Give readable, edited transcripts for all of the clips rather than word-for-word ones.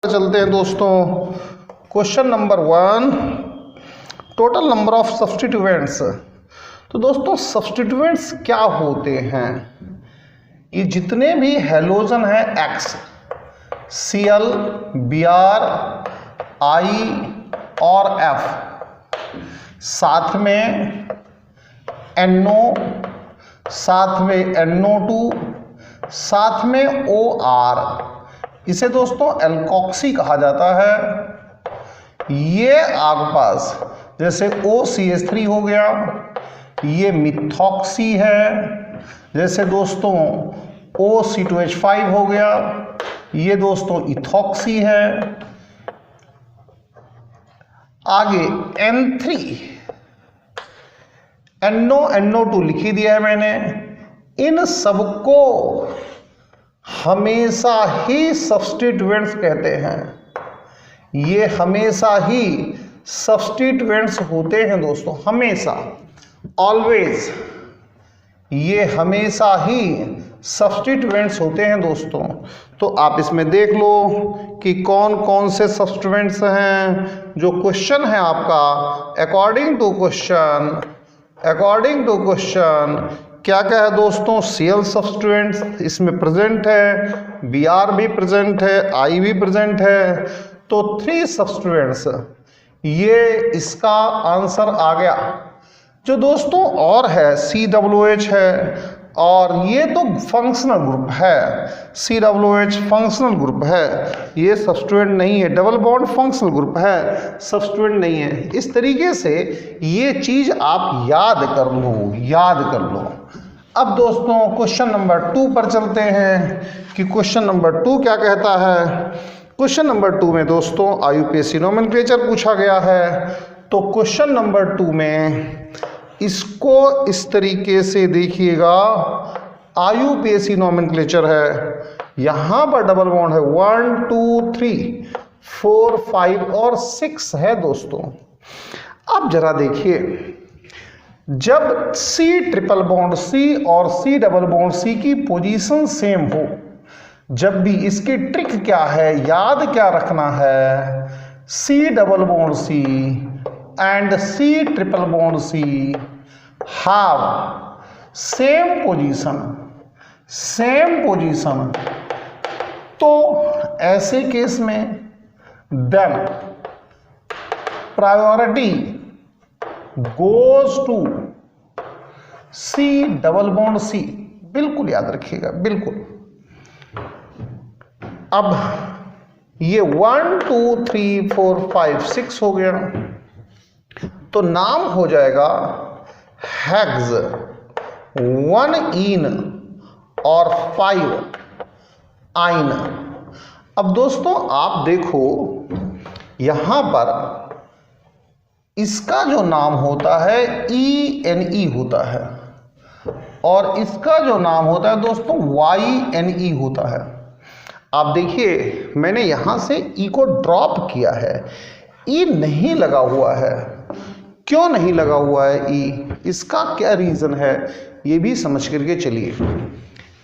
चलते हैं दोस्तों। Question number 1, total number of substituents. तो दोस्तों सब्स्टिट्यूएंट्स क्या होते हैं? ये जितने भी हैलोजन हैं X, Cl, Br, I और F, साथ में NO, साथ में NO2, साथ में OR, इसे दोस्तों एल्कोक्सी कहा जाता है। ये आपस जैसे OCH3 हो गया, ये मिथॉक्सी है, जैसे दोस्तों OC2H5 हो गया, ये दोस्तों इथॉक्सी है। आगे N3 NO2 लिखी दिया है मैंने। इन सबको हमेशा ही सब्स्टिट्यूएंट्स कहते हैं। ये हमेशा ही सब्स्टिट्यूएंट्स होते हैं दोस्तों, हमेशा, ऑलवेज ये हमेशा ही सब्स्टिट्यूएंट्स होते हैं दोस्तों। तो आप इसमें देख लो कि कौन कौन से सब्स्टिट्यूएंट्स हैं। जो क्वेश्चन है आपका अकॉर्डिंग टू क्वेश्चन क्या क्या है दोस्तों? Cl सब्स्टिट्यूएंट्स इसमें प्रेजेंट है, Br भी प्रेजेंट है, I भी प्रेजेंट है। तो 3 सब्स्टिट्यूएंट्स, ये इसका आंसर आ गया। जो दोस्तों और है COOH है, और ये तो फंक्शनल ग्रुप है। COOH फंक्शनल ग्रुप है, ये सब्स्टिट्यूएंट नहीं है। डबल बॉन्ड फंक्शनल ग्रुप है, सब्स्टिट्यूएंट नहीं है। इस तरीके से ये चीज आप याद कर लो। अब दोस्तों क्वेश्चन नंबर 2 पर चलते हैं कि क्वेश्चन नंबर 2 क्या कहता है। क्वेश्चन नंबर 2 में दोस्तों IUPAC नोमेनक्लेचर पूछा गया है। तो क्वेश्चन नंबर 2 में इसको इस तरीके से देखिएगा, IUPAC नोमेनक्लेचर है, यहां पर डबल बॉन्ड है 1 2 3 4 5 और 6 है दोस्तों। अब जरा देखिए, जब C ट्रिपल बॉन्ड C और C डबल बॉन्ड C की पोजीशन सेम हो, जब भी इसकी ट्रिक क्या है, याद क्या रखना है, C double bond C and C triple bond C have same position, तो ऐसे केस में then priority goes to C double bond C। बिल्कुल याद रखिएगा, बिल्कुल। अब ये 1 2 3 4 5 6 हो गया, तो नाम हो जाएगा हेक्स 1 इन और 5 आइन। अब दोस्तों आप देखो, यहां पर इसका जो नाम होता है ENE होता है, और इसका जो नाम होता है दोस्तों YNE होता है। आप देखिए मैंने यहां से E को ड्रॉप किया है, E नहीं लगा हुआ है। क्यों नहीं लगा हुआ है E? इसका क्या रीजन है, ये भी समझ करके चलिए।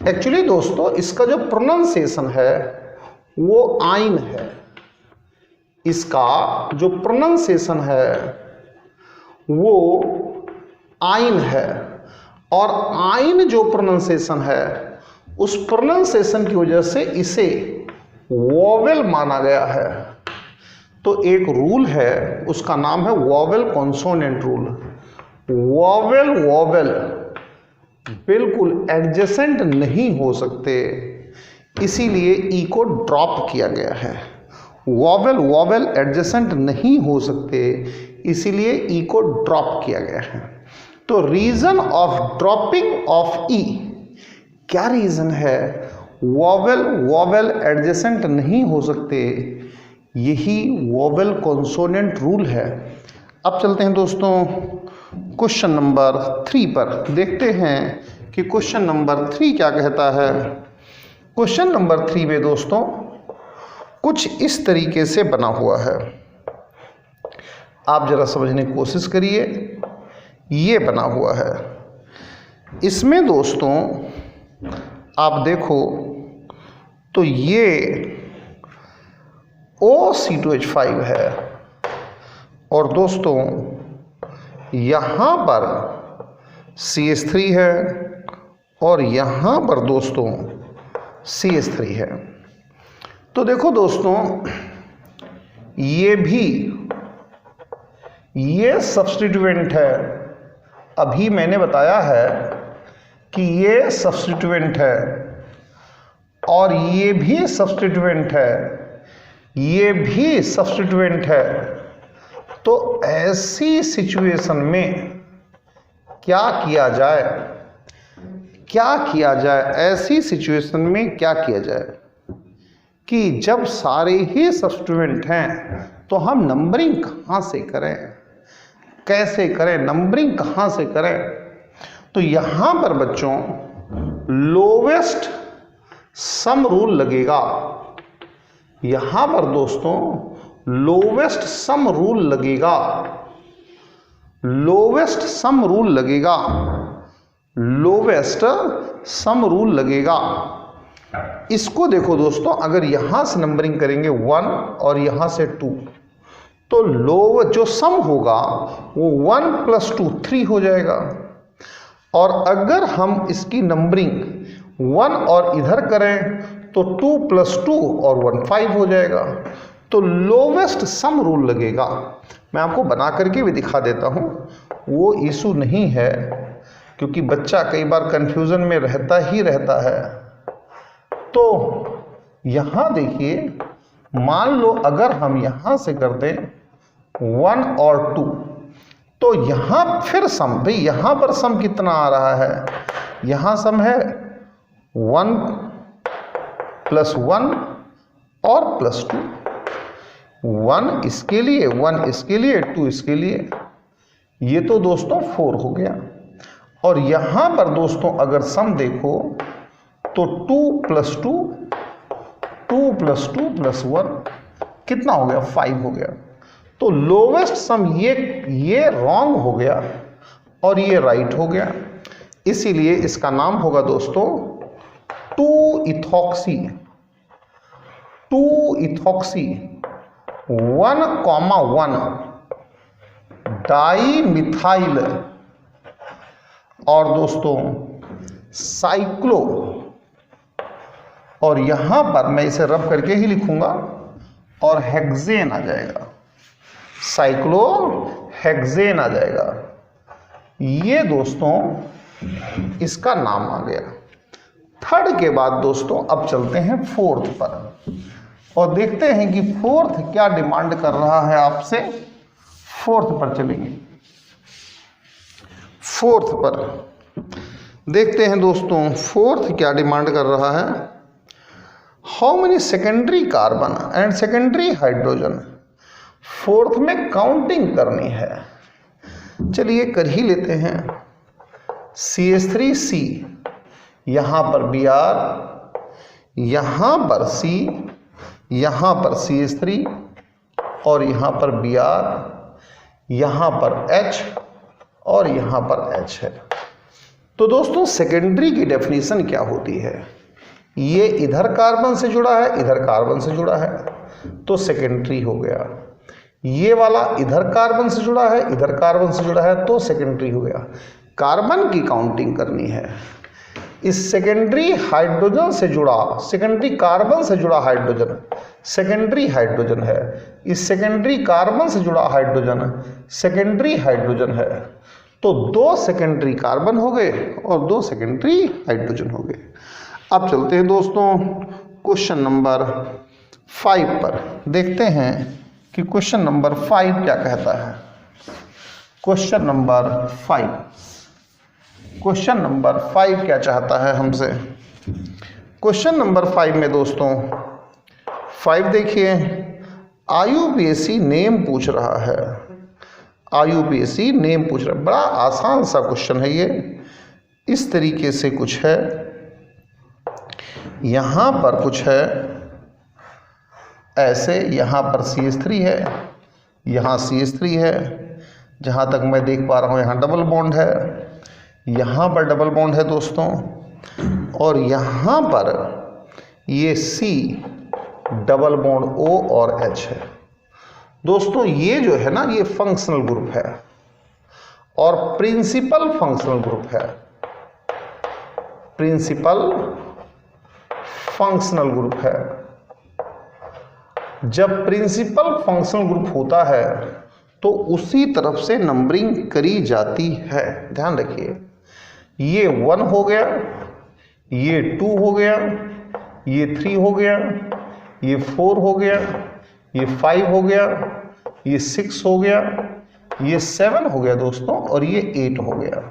एक्चुअली दोस्तों इसका जो प्रोनाउंसिएशन है वो आइन है। इसका जो प्रोनाउंसिएशन है वो आइन है, और आइन जो प्रोनाउंसिएशन है उस प्रोनाउंसिएशन की वजह से इसे वोवेल माना गया है। तो एक रूल है, उसका नाम है वोवेल कॉन्सोनेंट रूल। वोवेल बिल्कुल एडजेसेंट नहीं हो सकते, इसीलिए E को ड्रॉप किया गया है। वोवेल एडजेसेंट नहीं हो सकते, इसीलिए E को ड्रॉप किया गया है। तो reason of dropping of E, क्या रीजन है? वोवेल एडजेसेंट नहीं हो सकते, यही वोवेल कॉन्सोनेंट रूल है। अब चलते हैं दोस्तों क्वेश्चन नंबर 3 पर, देखते हैं कि क्वेश्चन नंबर 3 क्या कहता है। क्वेश्चन नंबर 3 में दोस्तों कुछ इस तरीके से बना हुआ है, आप जरा समझने की कोशिश करिए। ये बना हुआ है, इसमें दोस्तों आप देखो तो ये OC2H5 है। और दोस्तों यहाँ पर CH3 है और यहाँ पर दोस्तों CH3 है। तो देखो दोस्तों ये सब्स्टिट्यूएंट है। अभी मैंने बताया है कि ये सब्स्टिट्यूएंट है और ये भी सब्स्टिट्यूएंट है, ये भी सब्स्टिट्यूएंट है। तो ऐसी सिचुएशन में क्या किया जाए, ऐसी सिचुएशन में क्या किया जाए कि जब सारे ही सब्स्टिट्यूएंट हैं तो हम नंबरिंग कहाँ से करें, कैसे करें, नंबरिंग कहाँ से करें। तो यहाँ पर बच्चों लोवेस्ट सम रूल लगेगा। यहाँ पर दोस्तों लोवेस्ट सम रूल लगेगा, लोवेस्ट सम रूल लगेगा, लोवेस्ट सम रूल लगेगा। इसको देखो दोस्तों, अगर यहां से नंबरिंग करेंगे 1 और यहां से 2 तो जो सम होगा वो 1 + 2 3 हो जाएगा। और अगर हम इसकी नंबरिंग 1 और इधर करें तो 2 + 2 और 1 5 हो जाएगा। तो लोवेस्ट सम रूल लगेगा। मैं आपको बना करके भी दिखा देता हूं, वो इशू नहीं है, क्योंकि बच्चा कई बार कंफ्यूजन में रहता ही रहता है। तो यहां देखिए, मान लो अगर हम यहां से कर दें 1 और 2 तो यहां फिर सम, भाई यहां पर सम कितना आ रहा है, यहां सम है 1 + 1 और +2, 1 इसके लिए, 1 इसके लिए, 2 इसके लिए, ये तो दोस्तों 4 हो गया। और यहां पर दोस्तों अगर सम देखो तो 2 + 2, 2 + 2 + 1 कितना हो गया, 5 हो गया। तो लोवेस्ट सम ये रॉन्ग हो गया और ये राइट हो गया। इसीलिए इसका नाम होगा दोस्तों 2-इथॉक्सी 1,1 डाईमिथाइल और दोस्तों साइक्लो, और यहां पर मैं इसे रब करके ही लिखूंगा और हेक्सेन आ जाएगा, साइक्लोहेक्सेन आ जाएगा। ये दोस्तों इसका नाम आ गया। थर्ड के बाद दोस्तों अब चलते हैं फोर्थ पर और देखते हैं कि फोर्थ क्या डिमांड कर रहा है आपसे। फोर्थ पर चलेंगे। फोर्थ पर देखते हैं दोस्तों फोर्थ क्या डिमांड कर रहा है। How many secondary carbon and secondary hydrogen. Fourth में काउंटिंग करनी है। चलिए कर ही लेते हैं। CH3C, यहां पर Br, यहां पर C, यहां पर CH3 और यहां पर Br, यहां पर H और यहां पर H है। तो दोस्तों सेकेंडरी की डेफिनेशन क्या होती है। ये इधर कार्बन से जुड़ा है, इधर कार्बन से जुड़ा है तो सेकेंडरी हो गया। ये वाला इधर कार्बन से जुड़ा है, इधर कार्बन से जुड़ा है तो सेकेंडरी हो गया। कार्बन की काउंटिंग करनी है। इस सेकेंडरी हाइड्रोजन से जुड़ा, सेकेंडरी कार्बन से जुड़ा हाइड्रोजन सेकेंडरी हाइड्रोजन है। इस सेकेंडरी कार्बन से जुड़ा हाइड्रोजन सेकेंडरी हाइड्रोजन है। तो 2 सेकेंडरी कार्बन हो गए और 2 सेकेंडरी हाइड्रोजन हो गए। अब चलते हैं दोस्तों क्वेश्चन नंबर 5 पर। देखते हैं कि क्वेश्चन नंबर 5 क्या कहता है। क्वेश्चन नंबर 5 क्या चाहता है हमसे। क्वेश्चन नंबर 5 में दोस्तों 5 देखिए, IUPAC नेम पूछ रहा है। IUPAC नेम पूछ रहा है। बड़ा आसान सा क्वेश्चन है ये। इस तरीके से कुछ है, यहाँ पर कुछ है ऐसे, यहाँ पर CH3 है, यहाँ CH3 है, जहाँ तक मैं देख पा रहा हूँ यहाँ डबल बॉन्ड है, यहाँ पर डबल बॉन्ड है दोस्तों, और यहाँ पर ये C डबल बॉन्ड O और H है। दोस्तों ये जो है ना, ये फंक्शनल ग्रुप है और प्रिंसिपल फंक्शनल ग्रुप है। प्रिंसिपल फंक्शनल ग्रुप है। जब प्रिंसिपल फंक्शनल ग्रुप होता है तो उसी तरफ से नंबरिंग करी जाती है। ध्यान रखिए, ये 1 हो गया, ये 2 हो गया, ये 3 हो गया, ये 4 हो गया, ये 5 हो गया, ये 6 हो गया, ये 7 हो गया दोस्तों, और ये 8 हो गया।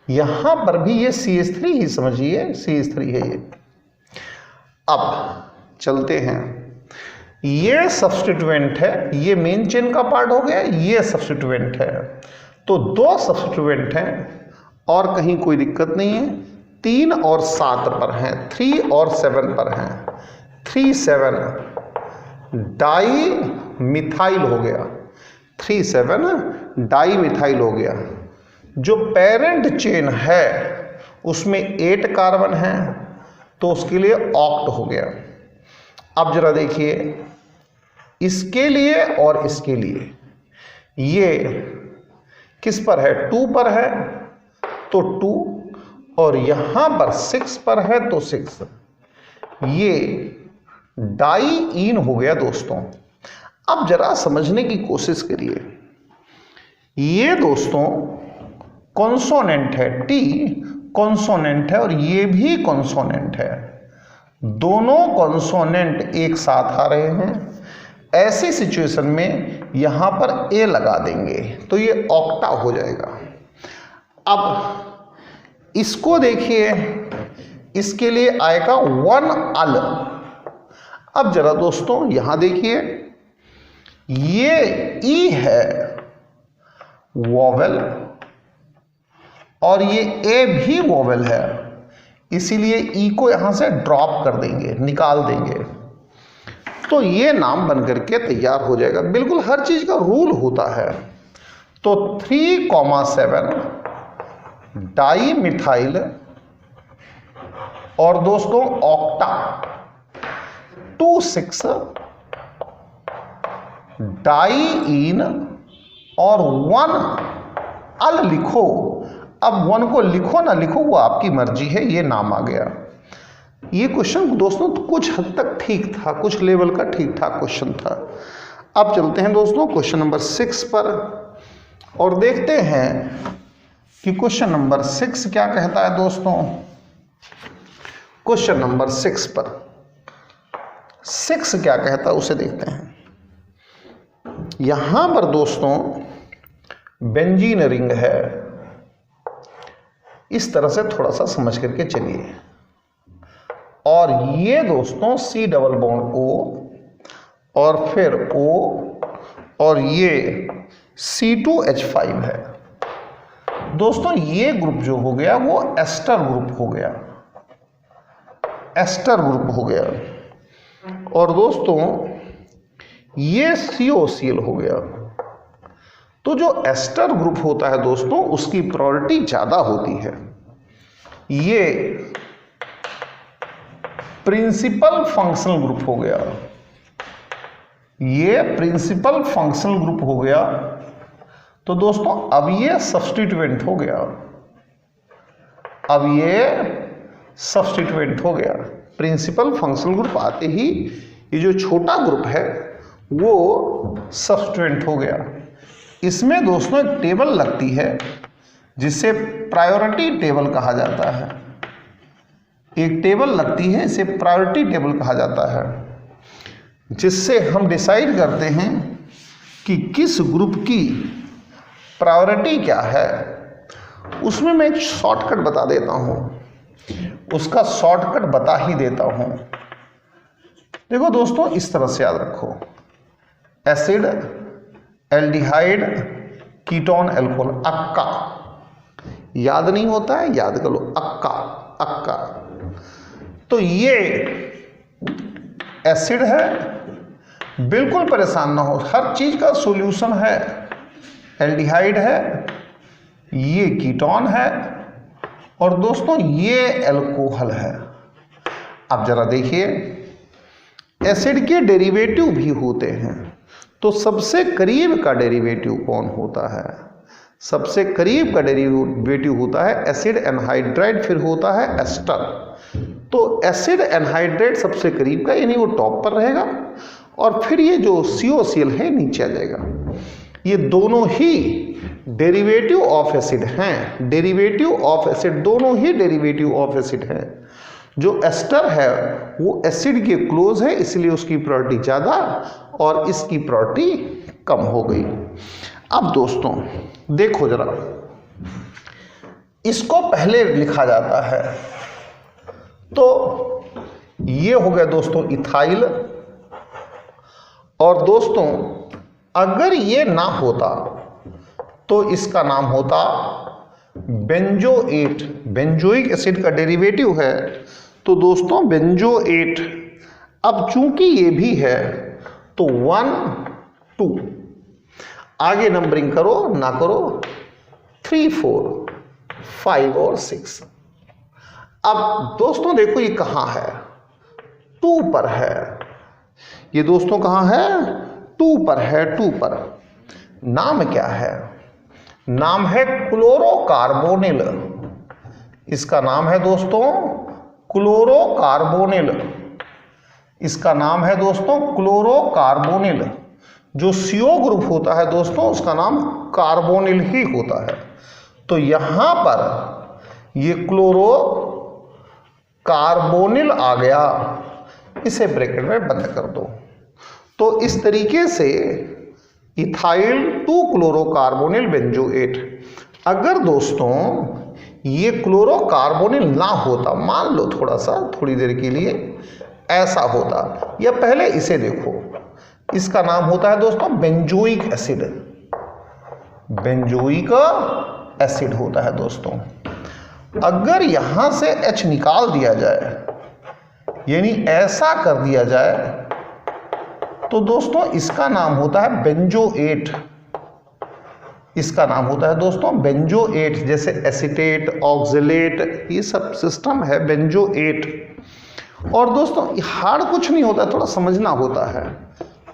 यहां पर भी ये CH3 ही समझिए, CH3 है ये। अब चलते हैं, ये सब्स्टिट्यूएंट है, ये मेन चेन का पार्ट हो गया, ये सब्स्टिट्यूएंट है। तो 2 सब्स्टिट्यूएंट हैं और कहीं कोई दिक्कत नहीं है। 3 और 7 पर हैं, 3 और 7 पर हैं। 3 7 डाई मिथाइल हो गया, 3 7 डाई मिथाइल हो गया। जो पेरेंट चेन है उसमें 8 कार्बन है, तो उसके लिए ऑक्ट हो गया। अब जरा देखिए, इसके लिए और इसके लिए, ये किस पर है? 2 पर है तो 2, और यहां पर 6 पर है तो 6। ये डाईईन हो गया दोस्तों। अब जरा समझने की कोशिश करिए, ये दोस्तों कॉन्सोनेंट है, टी कॉन्सोनेंट है और ये भी कॉन्सोनेंट है। दोनों कॉन्सोनेंट एक साथ आ रहे हैं। ऐसी सिचुएशन में यहां पर ए लगा देंगे तो ये ऑक्टा हो जाएगा। अब इसको देखिए, इसके लिए आएगा 1 अल। अब जरा दोस्तों यहां देखिए, ये ई है वोवेल और ये ए भी वोवेल है, इसीलिए ई को यहां से ड्रॉप कर देंगे, निकाल देंगे, तो ये नाम बन करके तैयार हो जाएगा। बिल्कुल हर चीज का रूल होता है। तो 3,7 डाई मिथाइल और दोस्तों ऑक्टा 2,6 डाईईन और 1 अल लिखो। अब 1 को लिखो ना लिखो वो आपकी मर्जी है, ये नाम आ गया। ये क्वेश्चन दोस्तों कुछ हद तक ठीक था, कुछ लेवल का ठीक ठाक क्वेश्चन था। अब चलते हैं दोस्तों क्वेश्चन नंबर 6 पर और देखते हैं कि क्वेश्चन नंबर 6 क्या कहता है दोस्तों। क्वेश्चन नंबर 6 पर 6 क्या कहता है उसे देखते हैं। यहां पर दोस्तों बेंजीन रिंग है, इस तरह से थोड़ा सा समझ करके चलिए। और ये दोस्तों C डबल बॉन्ड O और फिर O और ये C2H5 है। दोस्तों ये ग्रुप जो हो गया वो एस्टर ग्रुप हो गया, एस्टर ग्रुप हो गया। और दोस्तों ये COCl हो गया। तो जो एस्टर ग्रुप होता है दोस्तों उसकी प्रायोरिटी ज्यादा होती है। ये प्रिंसिपल फंक्शनल ग्रुप हो गया, ये प्रिंसिपल फंक्शनल ग्रुप हो गया। तो दोस्तों अब ये सब्स्टिट्यूएंट हो गया, अब ये सब्स्टिट्यूएंट हो गया। प्रिंसिपल फंक्शनल ग्रुप आते ही ये जो छोटा ग्रुप है वो सब्स्टिट्यूएंट हो गया। इसमें दोस्तों एक टेबल लगती है जिसे प्रायोरिटी टेबल कहा जाता है। एक टेबल लगती है, इसे प्रायोरिटी टेबल कहा जाता है, जिससे हम डिसाइड करते हैं कि किस ग्रुप की प्रायोरिटी क्या है। उसमें मैं एक शॉर्टकट बता देता हूं, उसका शॉर्टकट बता ही देता हूं। देखो दोस्तों इस तरह से याद रखो, एसिड, एल्डिहाइड, कीटोन, एल्कोहल, अक्का। याद नहीं होता है, याद कर लो, अक्का अक्का। तो ये एसिड है, बिल्कुल परेशान ना हो, हर चीज का सॉल्यूशन है। एल्डिहाइड है, ये कीटोन है और दोस्तों ये एल्कोहल है। अब जरा देखिए, एसिड के डेरिवेटिव भी होते हैं। तो सबसे करीब का डेरिवेटिव कौन होता है? सबसे करीब का डेरिवेटिव होता है एसिड एनहाइड्राइड, फिर होता है एस्टर। तो एसिड एनहाइड्राइड सबसे करीब का, यानी वो टॉप पर रहेगा, और फिर ये जो COCl है नीचे आ जाएगा। ये दोनों ही डेरिवेटिव ऑफ एसिड हैं, डेरिवेटिव ऑफ एसिड, दोनों ही डेरिवेटिव ऑफ एसिड हैं। जो एस्टर है वो एसिड के क्लोज है, इसलिए उसकी प्रायोरिटी ज़्यादा और इसकी प्रायोरिटी कम हो गई। अब दोस्तों देखो जरा, इसको पहले लिखा जाता है, तो ये हो गया दोस्तों इथाइल। और दोस्तों अगर ये ना होता तो इसका नाम होता बेंजोएट। बेंजोइक एसिड का डेरिवेटिव है, तो दोस्तों बेंजोएट। अब चूंकि ये भी है तो 1 2, आगे नंबरिंग करो ना करो, 3 4 5 और 6। अब दोस्तों देखो ये कहाँ है? 2 पर है। ये दोस्तों कहाँ है? 2 पर है, 2 पर। नाम क्या है? नाम है क्लोरोकार्बोनिल। इसका नाम है दोस्तों क्लोरोकार्बोनिल। इसका नाम है दोस्तों क्लोरोकार्बोनिल। जो CO ग्रुप होता है दोस्तों उसका नाम कार्बोनिल ही होता है। तो यहां पर ये क्लोरो कार्बोनिल आ गया, इसे ब्रैकेट में बंद कर दो। तो इस तरीके से इथाइल 2 क्लोरोकार्बोनिल बेंजोएट। अगर दोस्तों ये क्लोरोकार्बोनिल ना होता, मान लो थोड़ी देर के लिए ऐसा होता, या पहले इसे देखो, इसका नाम होता है दोस्तों बेंजोइक एसिड। बेंजोइक एसिड होता है दोस्तों। अगर यहां से H निकाल दिया जाए, यानी ऐसा कर दिया जाए, तो दोस्तों इसका नाम होता है बेंजोएट। इसका नाम होता है दोस्तों बेंजोएट। जैसे एसीटेट, ऑक्जेलेट, ये सब सिस्टम है बेंजोएट। और दोस्तों हार्ड कुछ नहीं होता, थोड़ा समझना होता है।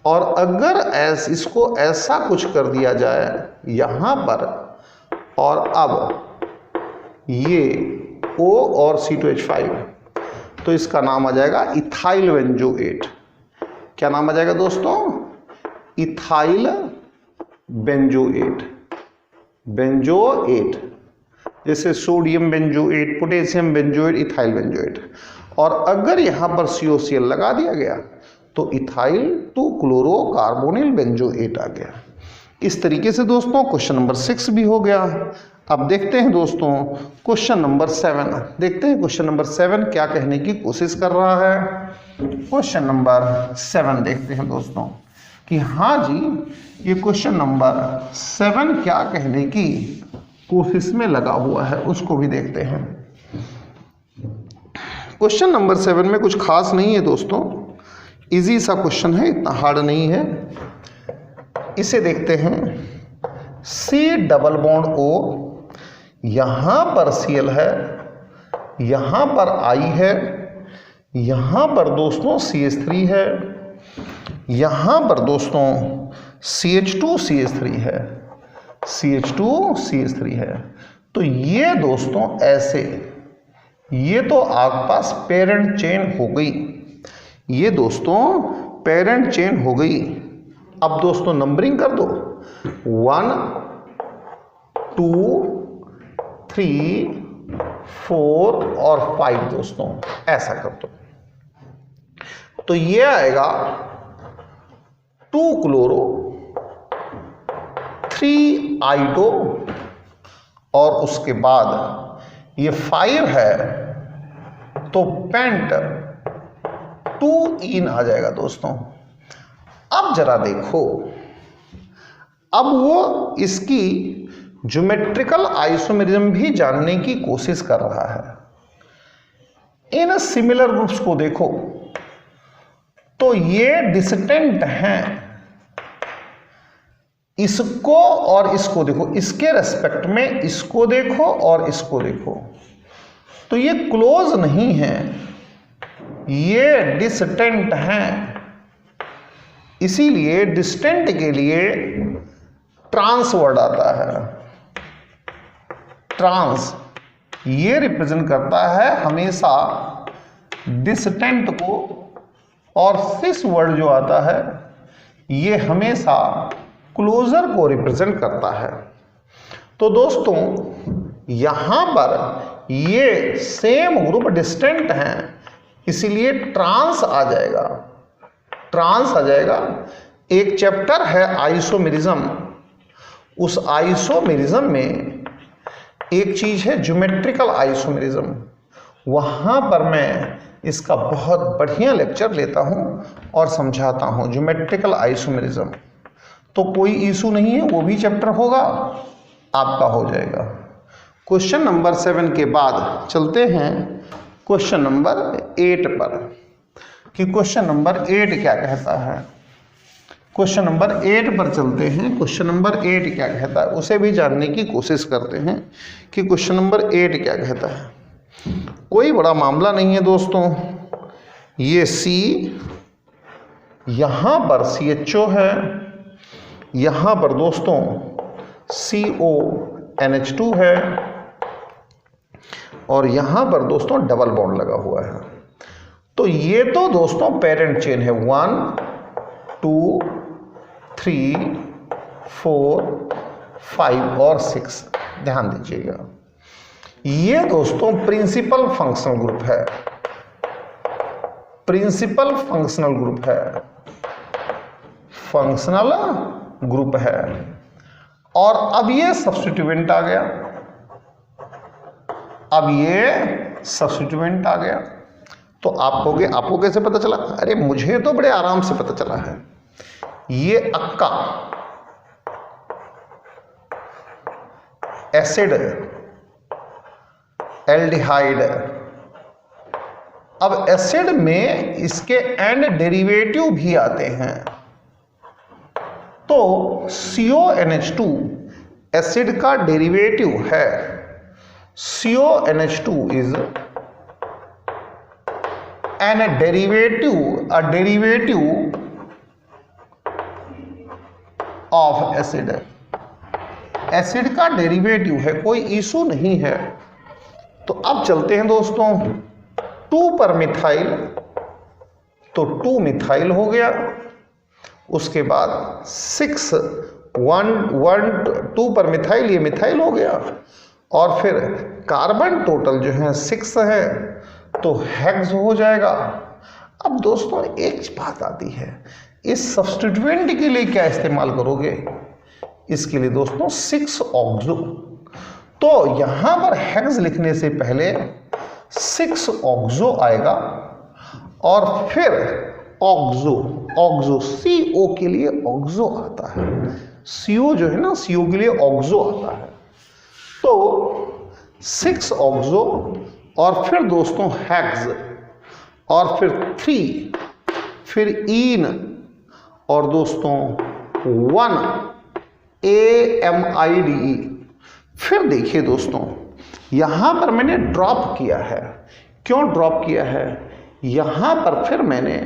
और अगर इसको ऐसा कुछ कर दिया जाए यहां पर, और अब ये O और C2H5, तो इसका नाम आ जाएगा इथाइल बेंजोएट। क्या नाम आ जाएगा दोस्तों? Ethyl benzoate. बेंजोएट जैसे sodium benzoate, potassium benzoate, ethyl benzoate. और अगर यहां पर COCl लगा दिया गया तो इथाइल 2 क्लोरोकार्बोनिल बेंजोएट आ गया। इस तरीके से दोस्तों क्वेश्चन नंबर 6 भी हो गया। अब देखते हैं दोस्तों क्वेश्चन नंबर 7। देखते हैं क्वेश्चन नंबर 7 क्या कहने की कोशिश कर रहा है। क्वेश्चन नंबर 7 देखते हैं दोस्तों कि हाँ जी, ये क्वेश्चन नंबर 7 क्या कहने की कोशिश में लगा हुआ है, उसको भी देखते हैं। क्वेश्चन नंबर 7 में कुछ खास नहीं है दोस्तों, इजी सा क्वेश्चन है, इतना हार्ड नहीं है। इसे देखते हैं। C डबल बॉन्ड O, यहां पर Cl है, यहां पर I है, यहां पर दोस्तों CH3 है, यहां पर दोस्तों CH2CH3 है, CH2CH3 है। तो ये दोस्तों ऐसे, ये तो आपके पास पेरेंट चेन हो गई, ये दोस्तों पेरेंट चेन हो गई। अब दोस्तों नंबरिंग कर दो, 1 2 3 4 और 5 दोस्तों, ऐसा कर दो। तो ये आएगा 2 क्लोरो 3 आइडो, और उसके बाद ये 5 है तो पेंट 2 इन आ जाएगा दोस्तों। अब जरा देखो, अब वो इसकी ज्योमेट्रिकल आइसोमेरिज्म भी जानने की कोशिश कर रहा है। इन सिमिलर ग्रुप्स को देखो तो ये डिस्टेंट हैं, इसको और इसको देखो, इसके रेस्पेक्ट में इसको देखो और इसको देखो, तो ये क्लोज नहीं है, ये डिस्टेंट हैं। इसीलिए डिस्टेंट के लिए ट्रांस वर्ड आता है। ट्रांस ये रिप्रेजेंट करता है हमेशा डिस्टेंट को, और सिस वर्ड जो आता है ये हमेशा क्लोजर को रिप्रेजेंट करता है। तो दोस्तों यहां पर ये सेम ग्रुप डिस्टेंट हैं, इसीलिए ट्रांस आ जाएगा, ट्रांस आ जाएगा। एक चैप्टर है आइसोमेरिज्म, उस आइसोमेरिज्म में एक चीज है ज्योमेट्रिकल आइसोमेरिज्म, वहां पर मैं इसका बहुत बढ़िया लेक्चर लेता हूं और समझाता हूं ज्योमेट्रिकल आइसोमेरिज्म। तो कोई इशू नहीं है, वो भी चैप्टर होगा, आपका हो जाएगा। क्वेश्चन नंबर 7 के बाद चलते हैं क्वेश्चन नंबर 8 पर, कि क्वेश्चन नंबर 8 क्या कहता है। क्वेश्चन नंबर 8 पर चलते हैं। क्वेश्चन नंबर 8 क्या कहता है उसे भी जानने की कोशिश करते हैं कि क्वेश्चन नंबर 8 क्या कहता है। कोई बड़ा मामला नहीं है दोस्तों, ये C यहां पर CHO है, यहां पर दोस्तों CONH2 है, और यहां पर दोस्तों डबल बॉन्ड लगा हुआ है। तो ये तो दोस्तों पेरेंट चेन है, 1 2 3 4 5 और 6। ध्यान दीजिएगा, ये दोस्तों प्रिंसिपल फंक्शनल ग्रुप है, प्रिंसिपल फंक्शनल ग्रुप है, फंक्शनल ग्रुप है। और अब ये सब्स्टिट्यूएंट आ गया, अब ये सब्स्टिट्यूएंट आ गया। तो आपको कैसे पता चला? अरे मुझे तो बड़े आराम से पता चला है। ये अक्का एसिड एल्डिहाइड, अब एसिड में इसके एंड डेरिवेटिव भी आते हैं। तो CONH2 एसिड का डेरिवेटिव है, CONH2 is an derivative, a derivative of acid. Acid का डेरिवेटिव है, कोई इशू नहीं है। तो अब चलते हैं दोस्तों 2 पर मिथाइल, तो 2 मिथाइल हो गया। उसके बाद 6 2 पर मिथाइल, ये मिथाइल हो गया। और फिर कार्बन टोटल जो है 6 है, तो हेक्स हो जाएगा। अब दोस्तों एक बात आती है, इस सब्स्टिट्यूएंट के लिए क्या इस्तेमाल करोगे? इसके लिए दोस्तों 6 ऑक्सो। तो यहां पर हेक्स लिखने से पहले 6 ऑक्सो आएगा, और फिर ऑक्सो, ऑक्सो CO के लिए ऑक्सो आता है, CO जो है ना, CO के लिए ऑक्सो आता है। तो 6 ऑक्सो, और फिर दोस्तों हेक्स, और फिर 3, फिर ईन, और दोस्तों 1 AMIDE। फिर देखिए दोस्तों यहां पर मैंने ड्रॉप किया है। क्यों ड्रॉप किया है? यहां पर फिर मैंने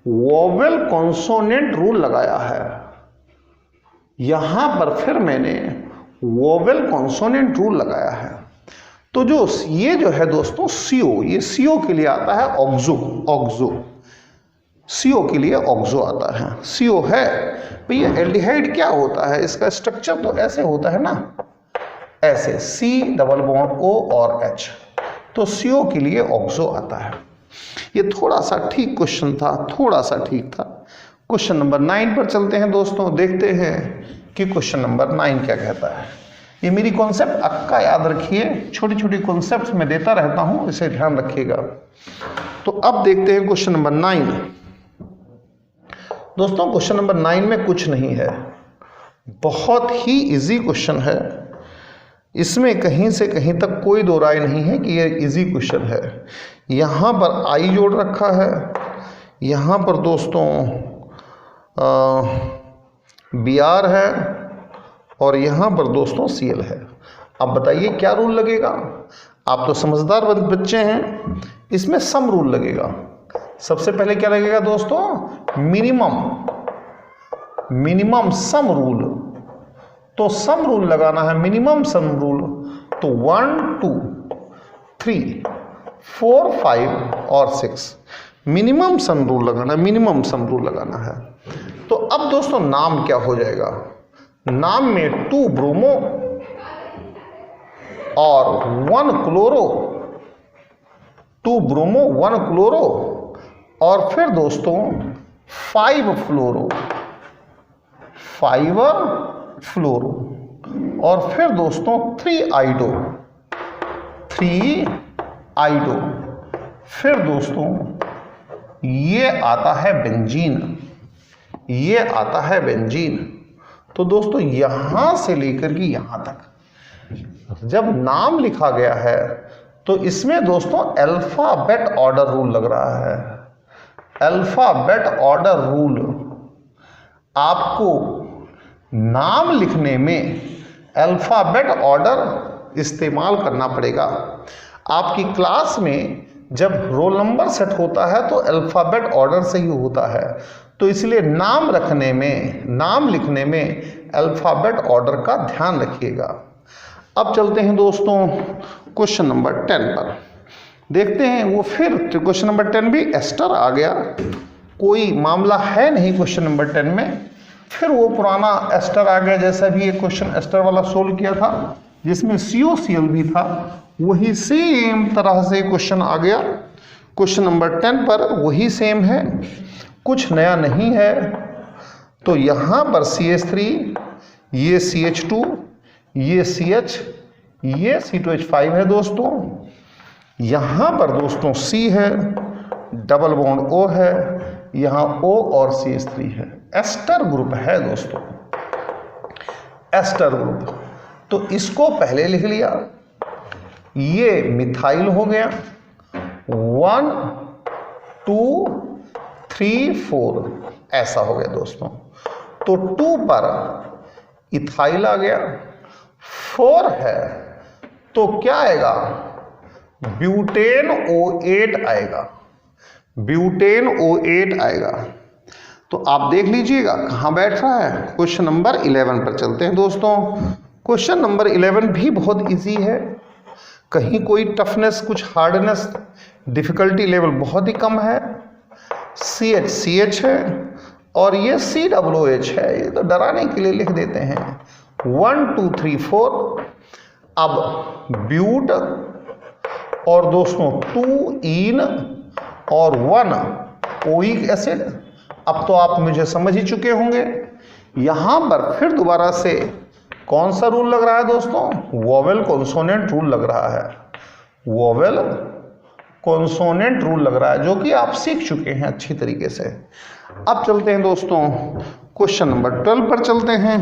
वोवेल कॉन्सोनेंट रूल लगाया है, यहां पर फिर मैंने वोवेल कॉन्सोनेंट रूल लगाया है। तो जो ये जो है दोस्तों CO, ये CO के लिए आता है ऑक्सो, ऑक्सो CO के लिए ऑक्सो आता है। CO है भैया, एल्डिहाइड क्या होता है? इसका स्ट्रक्चर तो ऐसे होता है ना, ऐसे C डबल बॉन्ड O और H, तो CO के लिए ऑक्सो आता है। ये थोड़ा सा ठीक क्वेश्चन था, थोड़ा सा ठीक था। क्वेश्चन नंबर 9 पर चलते हैं दोस्तों, देखते हैं कि क्वेश्चन नंबर 9 क्या कहता है। ये मेरी कॉन्सेप्ट अक्का याद रखिए, छोटी छोटी कॉन्सेप्ट मैं देता रहता हूं, इसे ध्यान रखिएगा। तो अब देखते हैं क्वेश्चन नंबर 9। दोस्तों क्वेश्चन नंबर 9 में कुछ नहीं है, बहुत ही इजी क्वेश्चन है, इसमें कहीं से कहीं तक कोई दो राय नहीं है कि ये इजी क्वेश्चन है। यहाँ पर आई जोड़ रखा है, यहाँ पर दोस्तों Br है, और यहाँ पर दोस्तों Cl है। अब बताइए क्या रूल लगेगा? आप तो समझदार बच्चे हैं, इसमें सम रूल लगेगा। सबसे पहले क्या लगेगा दोस्तों? मिनिमम, मिनिमम सम रूल, तो सम रूल लगाना है, मिनिमम सम रूल, तो 1 2 3 4 5 और 6 मिनिमम सम रूल लगाना है, मिनिमम सम रूल लगाना है। तो अब दोस्तों नाम क्या हो जाएगा, नाम में 2 ब्रोमो और 1 क्लोरो, 2 ब्रोमो 1 क्लोरो और फिर दोस्तों 5 फ्लोरो, 5 फ्लोरो और फिर दोस्तों 3 आइडो, 3 आइडो। फिर दोस्तों ये आता है बेंजीन, ये आता है बेंजीन। तो दोस्तों यहां से लेकर के यहां तक जब नाम लिखा गया है तो इसमें दोस्तों अल्फाबेट ऑर्डर रूल लग रहा है। अल्फाबेट ऑर्डर रूल आपको नाम लिखने में अल्फाबेट ऑर्डर इस्तेमाल करना पड़ेगा। आपकी क्लास में जब रोल नंबर सेट होता है तो अल्फाबेट ऑर्डर से ही होता है, तो इसलिए नाम रखने में, नाम लिखने में अल्फाबेट ऑर्डर का ध्यान रखिएगा। अब चलते हैं दोस्तों क्वेश्चन नंबर 10 पर, देखते हैं वो फिर क्वेश्चन नंबर 10 भी एस्टर आ गया, कोई मामला है नहीं क्वेश्चन नंबर 10 में, फिर वो पुराना एस्टर आ गया, जैसा भी एक क्वेश्चन एस्टर वाला सोल्व किया था जिसमें COCl भी था, वही सेम तरह से क्वेश्चन आ गया क्वेश्चन नंबर 10 पर, वही सेम है, कुछ नया नहीं है। तो यहाँ पर CH3, ये CH2, ये CH, ये C2H5 है दोस्तों, यहाँ पर दोस्तों C है, डबल बॉन्ड O है, यहाँ O और CH3 है, एस्टर ग्रुप है दोस्तों, एस्टर ग्रुप। तो इसको पहले लिख लिया, ये मिथाइल हो गया, 1 2 3 4 ऐसा हो गया दोस्तों। तो 2 पर इथाइल आ गया, 4 है तो क्या आएगा, ब्यूटेन O8 आएगा, ब्यूटेन O8 आएगा। तो आप देख लीजिएगा कहाँ बैठ रहा है, क्वेश्चन नंबर 11 पर चलते हैं दोस्तों। क्वेश्चन नंबर 11 भी बहुत इजी है, कहीं कोई टफनेस, कुछ हार्डनेस, डिफिकल्टी लेवल बहुत ही कम है। CH है और ये COOH है, ये तो डराने के लिए लिख देते हैं। 1 2 3 4, अब ब्यूट और दोस्तों 2 ईन और 1 ओइक एसिड। अब तो आप मुझे समझ ही चुके होंगे। यहां पर फिर दोबारा से कौन सा रूल लग रहा है दोस्तों, वोवेल कॉन्सोनेंट रूल लग रहा है, वोवेल कॉन्सोनेंट रूल लग रहा है, जो कि आप सीख चुके हैं अच्छी तरीके से। अब चलते हैं दोस्तों क्वेश्चन नंबर 12 पर चलते हैं,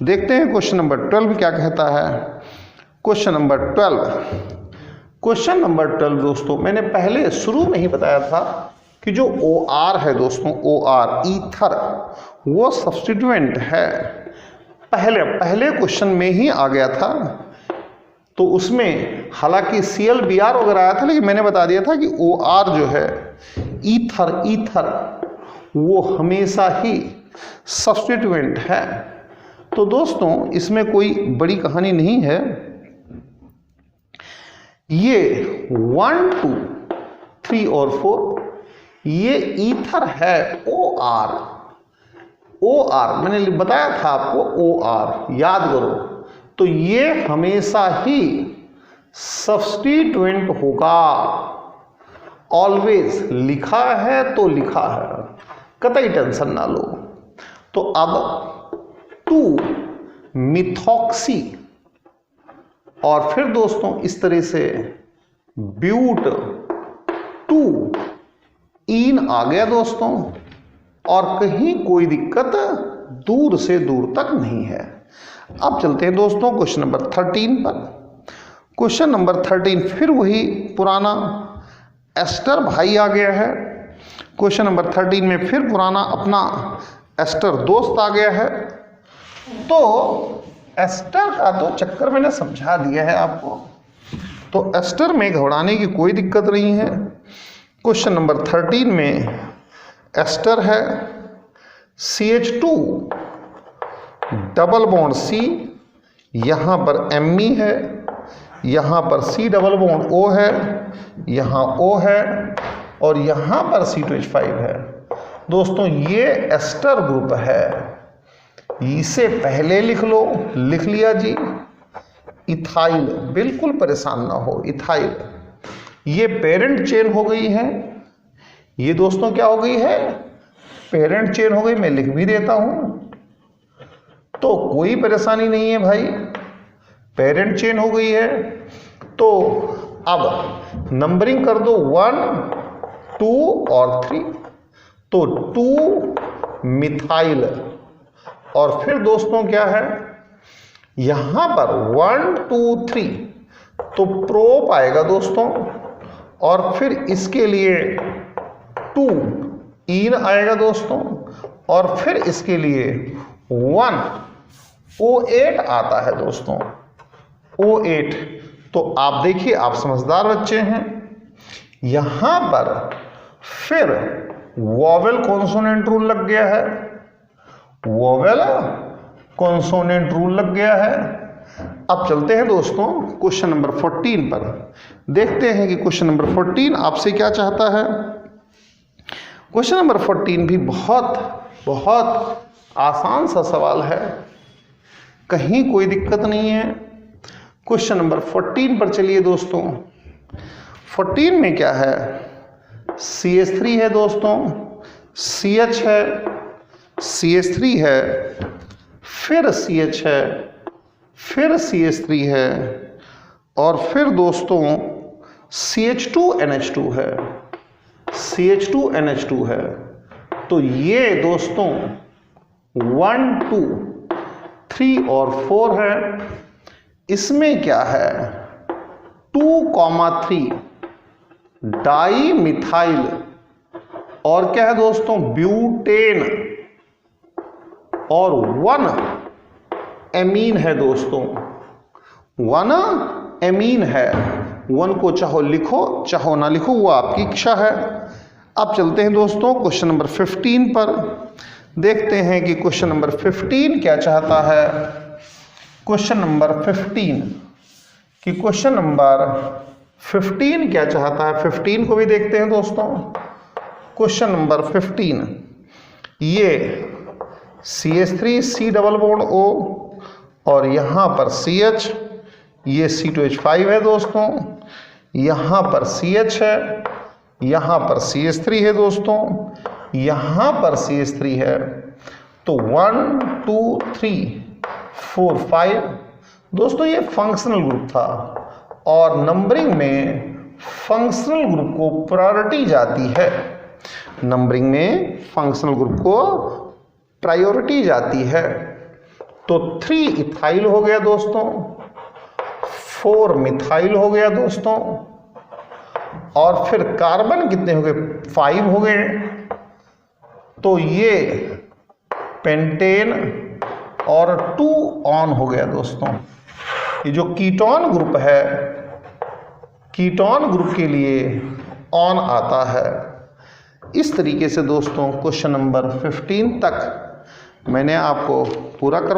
देखते हैं क्वेश्चन नंबर 12 क्या कहता है। क्वेश्चन नंबर 12 दोस्तों मैंने पहले शुरू में ही बताया था कि जो OR है दोस्तों, OR ईथर, वो सब्स्टिट्यूएंट है, पहले क्वेश्चन में ही आ गया था। तो उसमें हालांकि ClBr वगैरह आया था, लेकिन मैंने बता दिया था कि OR जो है ईथर वो हमेशा ही सब्स्टिट्यूएंट है। तो दोस्तों इसमें कोई बड़ी कहानी नहीं है, ये 1 2 3 और 4 ये ईथर है, OR मैंने बताया था आपको, OR याद करो। तो ये हमेशा ही सब्स्टिट्यूएंट होगा, ऑलवेज, लिखा है तो लिखा है, कतई टेंशन ना लो। तो अब 2 मिथॉक्सी और फिर दोस्तों इस तरह से ब्यूट 2 ईन आ गया दोस्तों, और कहीं कोई दिक्कत दूर से दूर तक नहीं है। अब चलते हैं दोस्तों क्वेश्चन नंबर 13 पर। क्वेश्चन नंबर 13 फिर वही पुराना एस्टर भाई आ गया है। क्वेश्चन नंबर 13 में फिर पुराना अपना एस्टर दोस्त आ गया है। तो एस्टर का तो चक्कर मैंने समझा दिया है आपको, तो एस्टर में घबराने की कोई दिक्कत नहीं है। क्वेश्चन नंबर 13 में एस्टर है, CH2 डबल बॉन्ड C, यहां पर Me है, यहां पर C डबल बॉन्ड O है, यहां O है और यहां पर C2H5 है। दोस्तों ये एस्टर ग्रुप है, इसे पहले लिख लो, लिख लिया जी, इथाइल। बिल्कुल परेशान ना हो, इथाइल। ये पेरेंट चेन हो गई है, ये दोस्तों क्या हो गई है, पेरेंट चेन हो गई। मैं लिख भी देता हूं तो कोई परेशानी नहीं है भाई, पेरेंट चेन हो गई है। तो अब नंबरिंग कर दो 1, 2 और 3। तो 2 मिथाइल और फिर दोस्तों क्या है, यहां पर 1, 2, 3 तो प्रोप आएगा दोस्तों, और फिर इसके लिए 2 इन आएगा दोस्तों, और फिर इसके लिए 1 O8 आता है दोस्तों, O8। तो आप देखिए, आप समझदार बच्चे हैं, यहां पर फिर वोवेल कॉन्सोनेंट रूल लग गया है, वोवेल कॉन्सोनेंट रूल लग गया है। अब चलते हैं दोस्तों क्वेश्चन नंबर 14 पर, देखते हैं कि क्वेश्चन नंबर 14 आपसे क्या चाहता है। क्वेश्चन नंबर 14 भी बहुत आसान सा सवाल है, कहीं कोई दिक्कत नहीं है। क्वेश्चन नंबर 14 पर चलिए दोस्तों। 14 में क्या है, CH3 है दोस्तों, CH है, CH3 है, फिर CH है, फिर CH3 है, और फिर दोस्तों CH2NH2 है, CH2NH2 है। तो ये दोस्तों 1, 2, 3 और 4 है। इसमें क्या है, 2,3 डाई मिथाइल, और क्या है दोस्तों, ब्यूटेन, और 1 एमीन है दोस्तों, 1 एमीन है। 1 को चाहो लिखो चाहो ना लिखो, वो आपकी इच्छा है। अब चलते हैं दोस्तों क्वेश्चन नंबर 15 पर, देखते हैं कि क्वेश्चन नंबर 15 क्या चाहता है। क्वेश्चन नंबर 15 कि क्वेश्चन नंबर 15 क्या चाहता है, 15 को भी देखते हैं दोस्तों। क्वेश्चन नंबर 15, ये CH3 C double bond O और यहां पर CH, ये C2H5 है दोस्तों, यहां पर CH है, यहां पर CH3 है दोस्तों, यहां पर CH3 है। तो 1, 2, 3, 4, 5 दोस्तों ये फंक्शनल ग्रुप था, और नंबरिंग में फंक्शनल ग्रुप को प्रायोरिटी जाती है, नंबरिंग में फंक्शनल ग्रुप को प्रायोरिटी जाती है। तो 3 इथाइल हो गया दोस्तों, 4 मिथाइल हो गया दोस्तों, और फिर कार्बन कितने हो गए, 5 हो गए। तो ये पेंटेन और 2 ऑन हो गया दोस्तों। ये जो कीटोन ग्रुप है, कीटोन ग्रुप के लिए ऑन आता है। इस तरीके से दोस्तों क्वेश्चन नंबर 15 तक मैंने आपको पूरा करवा